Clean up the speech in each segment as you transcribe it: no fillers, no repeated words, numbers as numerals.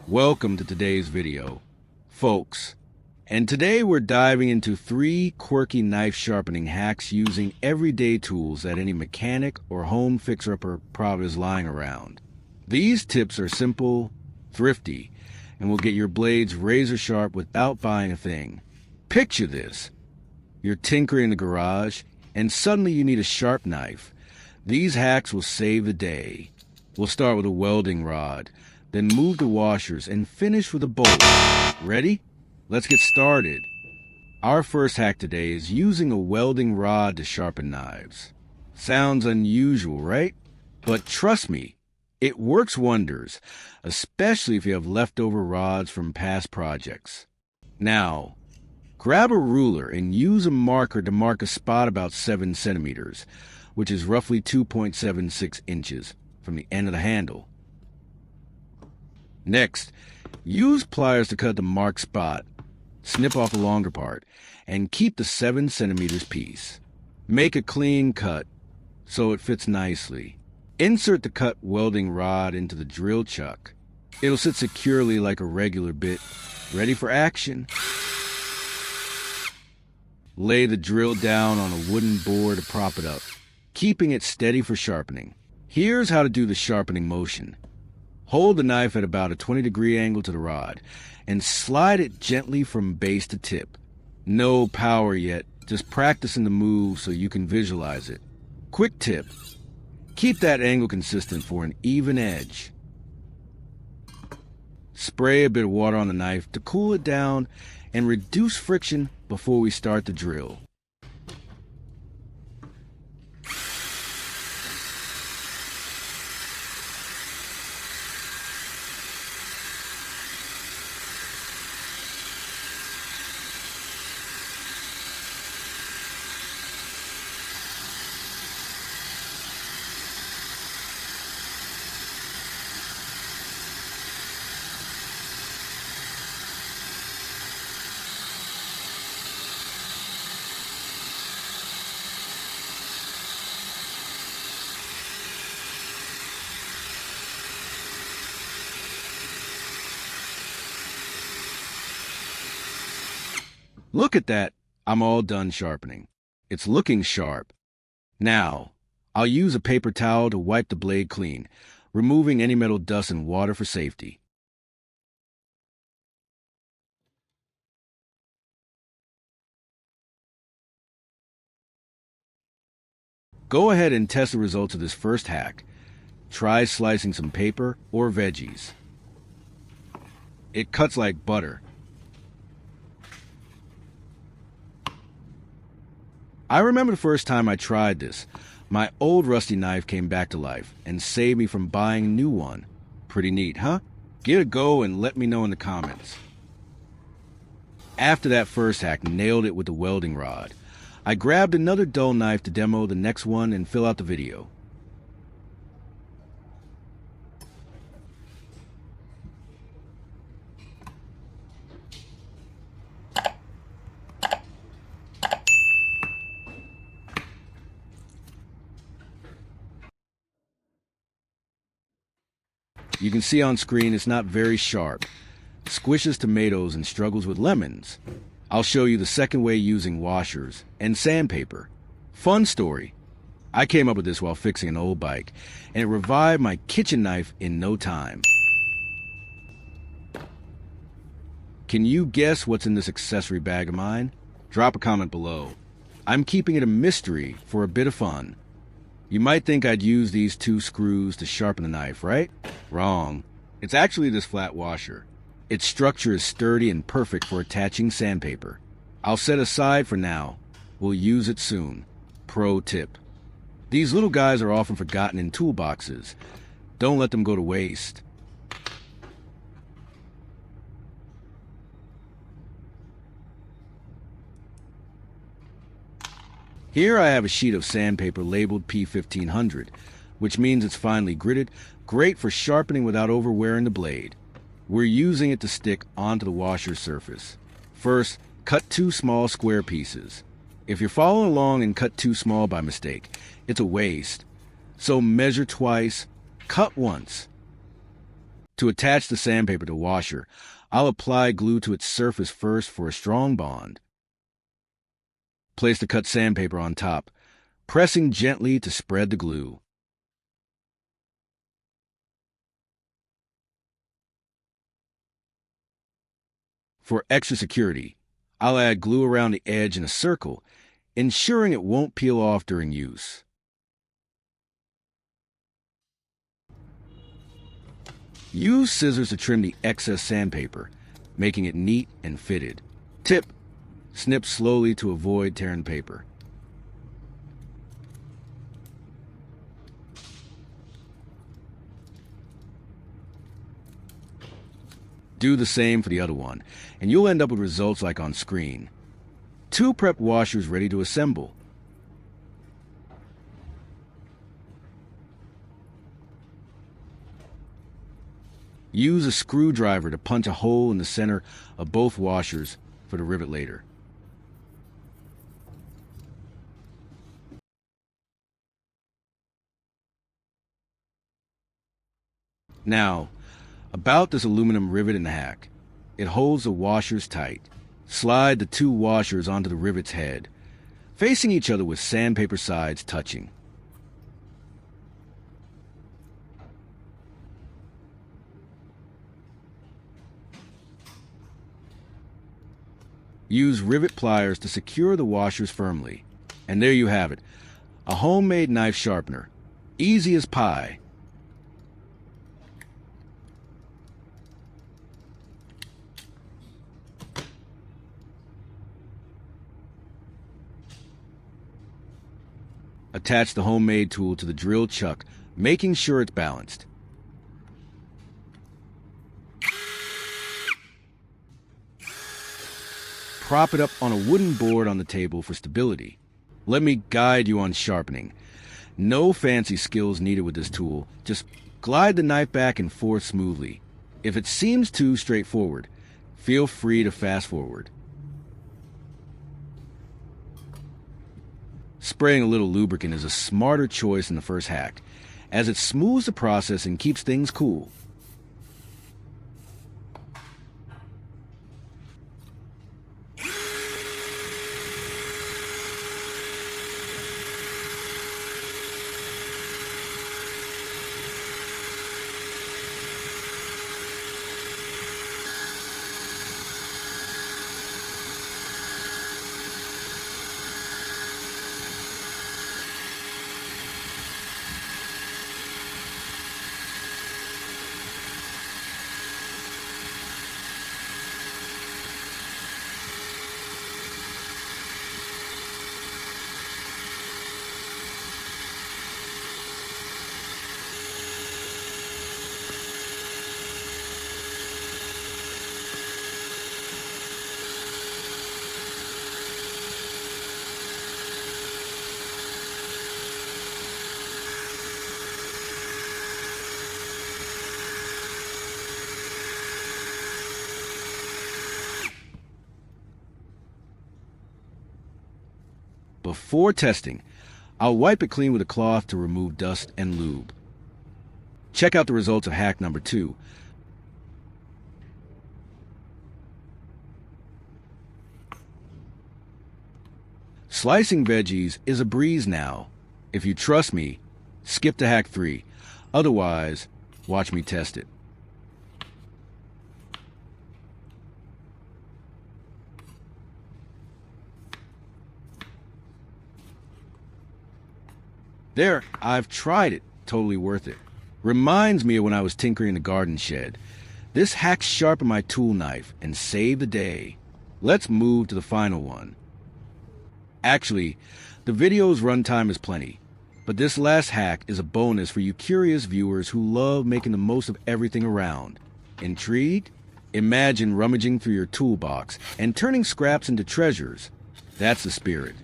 Welcome to today's video, folks. And today we're diving into 3 quirky knife sharpening hacks using everyday tools that any mechanic or home fixer-upper probably is lying around. These tips are simple, thrifty, and will get your blades razor sharp without buying a thing. Picture this. You're tinkering in the garage, and suddenly you need a sharp knife. These hacks will save the day. We'll start with a welding rod, then move to washers, and finish with a bolt. Ready? Let's get started. Our first hack today is using a welding rod to sharpen knives. Sounds unusual, right? But trust me, it works wonders, especially if you have leftover rods from past projects. Now, grab a ruler and use a marker to mark a spot about 7 centimeters, which is roughly 2.76 inches from the end of the handle. Next, use pliers to cut the marked spot. Snip off the longer part and keep the 7 centimeters piece. Make a clean cut so it fits nicely. Insert the cut welding rod into the drill chuck. It'll sit securely like a regular bit, ready for action. Lay the drill down on a wooden board to prop it up, keeping it steady for sharpening. Here's how to do the sharpening motion. Hold the knife at about a 20-degree angle to the rod and slide it gently from base to tip. No power yet, just practicing the move so you can visualize it. Quick tip, keep that angle consistent for an even edge. Spray a bit of water on the knife to cool it down and reduce friction before we start the drill. Look at that, I'm all done sharpening. It's looking sharp. Now, I'll use a paper towel to wipe the blade clean, removing any metal dust and water for safety. Go ahead and test the results of this first hack. Try slicing some paper or veggies. It cuts like butter. I remember the first time I tried this. My old rusty knife came back to life and saved me from buying a new one. Pretty neat, huh? Give it a go and let me know in the comments. After that first hack nailed it with the welding rod, I grabbed another dull knife to demo the next one and fill out the video. You can see on screen it's not very sharp. Squishes tomatoes and struggles with lemons. I'll show you the second way using washers and sandpaper. Fun story. I came up with this while fixing an old bike, and it revived my kitchen knife in no time. Can you guess what's in this accessory bag of mine? Drop a comment below. I'm keeping it a mystery for a bit of fun. You might think I'd use these 2 screws to sharpen the knife, right? Wrong. It's actually this flat washer. Its structure is sturdy and perfect for attaching sandpaper. I'll set aside for now. We'll use it soon. Pro tip. These little guys are often forgotten in toolboxes. Don't let them go to waste. Here I have a sheet of sandpaper labeled P1500, which means it's finely gritted, great for sharpening without overwearing the blade. We're using it to stick onto the washer surface. First, cut 2 small square pieces. If you're following along and cut too small by mistake, it's a waste. So measure twice, cut once. To attach the sandpaper to washer, I'll apply glue to its surface first for a strong bond. Place the cut sandpaper on top, pressing gently to spread the glue. For extra security, I'll add glue around the edge in a circle, ensuring it won't peel off during use. Use scissors to trim the excess sandpaper, making it neat and fitted. Tip: snip slowly to avoid tearing paper. Do the same for the other one, and you'll end up with results like on screen. 2 prepped washers ready to assemble. Use a screwdriver to punch a hole in the center of both washers for the rivet later. Now, about this aluminum rivet in the hack. It holds the washers tight. Slide the 2 washers onto the rivet's head, facing each other with sandpaper sides touching. Use rivet pliers to secure the washers firmly. And there you have it, a homemade knife sharpener. Easy as pie. Attach the homemade tool to the drill chuck, making sure it's balanced. Prop it up on a wooden board on the table for stability. Let me guide you on sharpening. No fancy skills needed with this tool. Just glide the knife back and forth smoothly. If it seems too straightforward, feel free to fast forward. Spraying a little lubricant is a smarter choice in the first hack, as it smooths the process and keeps things cool. Before testing, I'll wipe it clean with a cloth to remove dust and lube. Check out the results of hack number 2. Slicing veggies is a breeze now. If you trust me, skip to hack 3. Otherwise, watch me test it. There, I've tried it. Totally worth it. Reminds me of when I was tinkering in the garden shed. This hack sharpened my tool knife and saved the day. Let's move to the final one. Actually, the video's runtime is plenty, but this last hack is a bonus for you curious viewers who love making the most of everything around. Intrigued? Imagine rummaging through your toolbox and turning scraps into treasures. That's the spirit.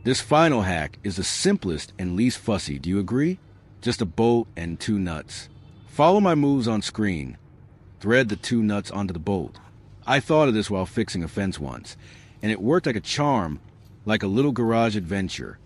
This final hack is the simplest and least fussy, do you agree? Just a bolt and 2 nuts. Follow my moves on screen. Thread the 2 nuts onto the bolt. I thought of this while fixing a fence once, and it worked like a charm, like a little garage adventure.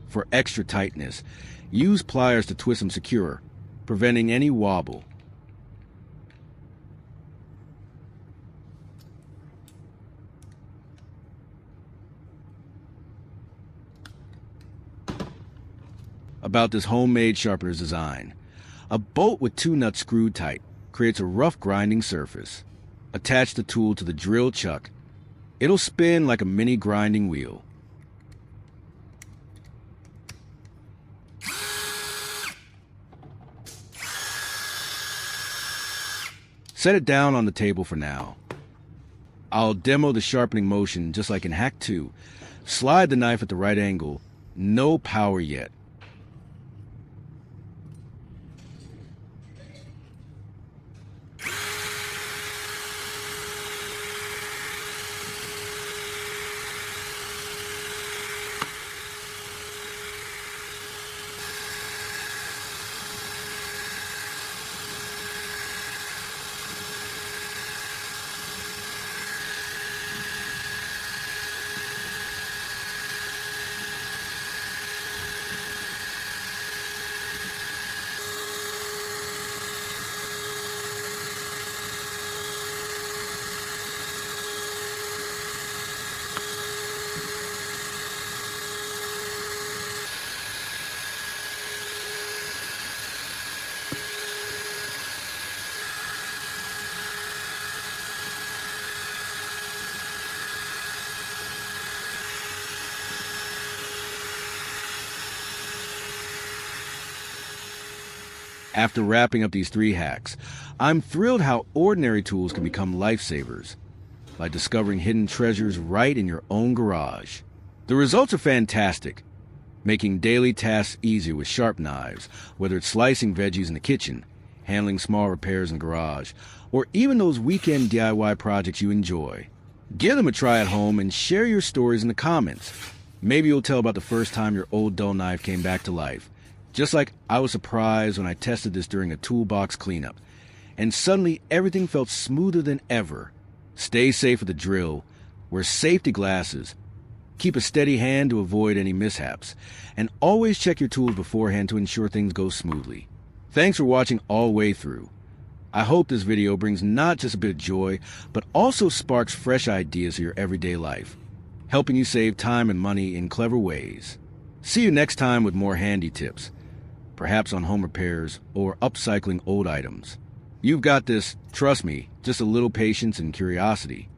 For extra tightness, use pliers to twist them secure, preventing any wobble. About this homemade sharpener's design. A bolt with 2 nuts screwed tight creates a rough grinding surface. Attach the tool to the drill chuck. It'll spin like a mini grinding wheel. Set it down on the table for now. I'll demo the sharpening motion just like in Hack 2. Slide the knife at the right angle. No power yet. After wrapping up these 3 hacks, I'm thrilled how ordinary tools can become lifesavers by discovering hidden treasures right in your own garage. The results are fantastic, making daily tasks easier with sharp knives, whether it's slicing veggies in the kitchen, handling small repairs in the garage, or even those weekend DIY projects you enjoy. Give them a try at home and share your stories in the comments. Maybe you'll tell about the first time your old dull knife came back to life. Just like I was surprised when I tested this during a toolbox cleanup, and suddenly everything felt smoother than ever. Stay safe with the drill, wear safety glasses, keep a steady hand to avoid any mishaps, and always check your tools beforehand to ensure things go smoothly. Thanks for watching all the way through. I hope this video brings not just a bit of joy, but also sparks fresh ideas for your everyday life, helping you save time and money in clever ways. See you next time with more handy tips, perhaps on home repairs or upcycling old items. You've got this, trust me, just a little patience and curiosity.